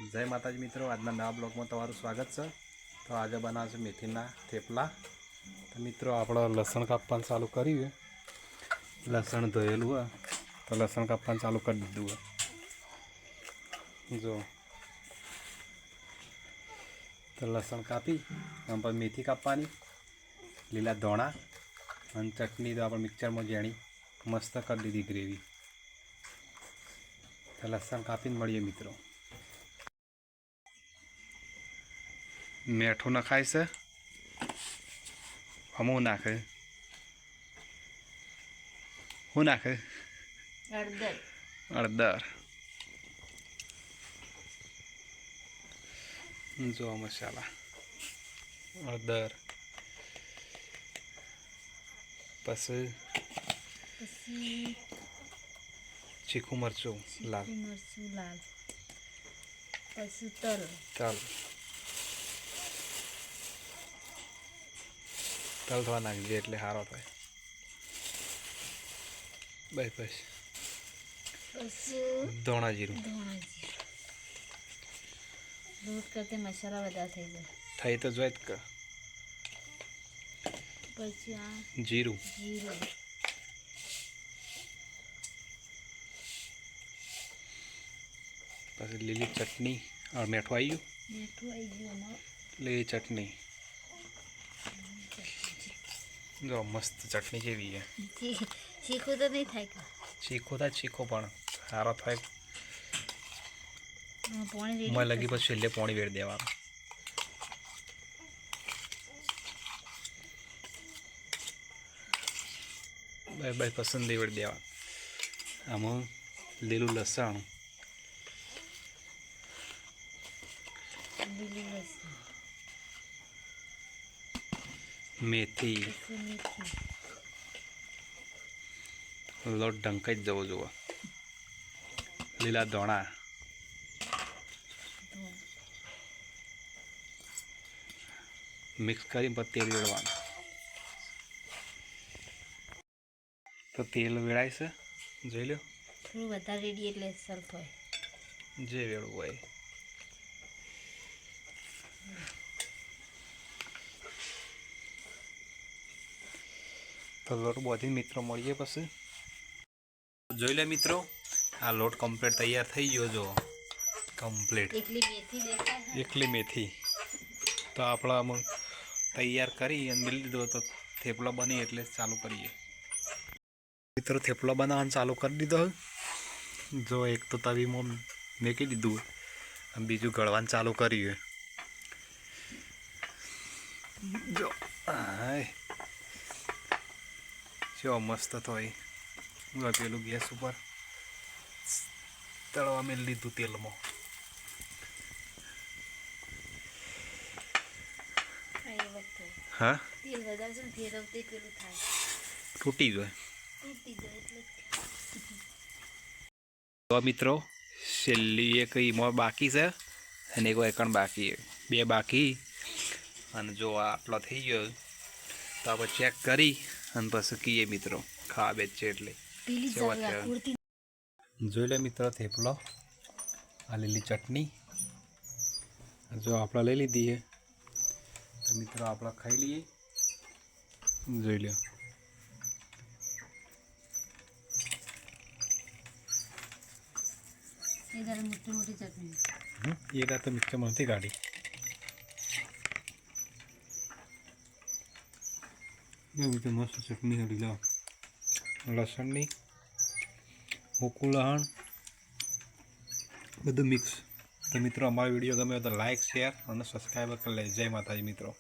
जय माताजी मित्रों, आज नवा ब्लॉग में तमारुं स्वागत है। तो आज बनावे मेथीना थेपला। तो मित्रों आपणे लसण कापवानुं चालू कर्युं है। लसण धोयेलुं है तो लसण कापवानुं चालू कर दीधुं है। जो तो लसण कापी आम पर मेथी कापवानी, लीला धोणा और चटनी तो आप मिक्सर में जेणी मस्त कर दीधी ग्रेवी। तो लसण कापीने मळीए मित्रों। मीठू नखाय से हमू नाखे हूँ नाखे हळदर जो मसाला हळदर पसी चीकू मरचू लाल पसी तल थोड़ा नाखी एटले सारो थाय। बस धोणा जीरू रोट करते मसाला वधा थई जाए थई तो जोईत के पछी आ जीरू जीरो पछी लीली चटनी और मीठू आई गयुं। लीली चटनी जो मस्त चटनी जेवी है। चीखो तो नहीं थाय का चीखो था चीखो पण सारो थाय। पानी मैं लगी बस छेल्ले पानी वेड़ देवानुं। बस पसंद वेड़ देवा। आम लीलू लसण मेथी लोट ढंकाई जवो जुओ। लीला धोणा मिक्स करी पर तेल वेड़वानुं। तो तेल वेड़ाय से जोई लो थोड़ું વધારે રેડી એટલે સલ્ફ હોય जे वेड़વું હોય। तो लोट बांधी मित्रों मळीए पछी जोई ले मित्रों आ लोट कम्प्लीट तैयार थई गयो। जो कम्प्लीट એકલી મેથી દેખાય एकली मेथी तो आपड़ा तैयार करी मिल दीधो। तो थेपला बनी एटले चालू करिए मित्रों। थेपला बनावવાનું चालू कर दीधो। जो एक तो तवी में मेकी दीधुं है, बीजू गळवानुं चालू कर्युं। जो हाय जो मस्त थोय पेलू गैस पर तळवा मेल दीधुं तेल में। हाँ તેલ વધારે છે ને ફેરવતે પેલું થાય तूटी जाए તૂટી જાય એટલે तो मित्रों छेल्ली एक ईमो बाकी है अने एक एकण बाकी है। बे बाकी अने जो आटलो थई गयो तो आप चेक करी अने पछी कीए मित्रों खावा बेचे एटले પેલી જાળા કુર્તી जोई ले मित्रों थेपलो आ लीली चटनी जो आपड़ा लई लीधी है। तो मित्रों आपड़ा खाई लीए जोई लो। એ જરા મોટી મોટી ચટણી ये तो मिक्सर में गाड़ी तो मस्त चटनी है लीला लसण हुकू लहण बधु मिक्स। तो मित्रों अमरा वीडियो गमे तो लाइक शेयर और सब्सक्राइब कर ले। जय माताजी मित्रों।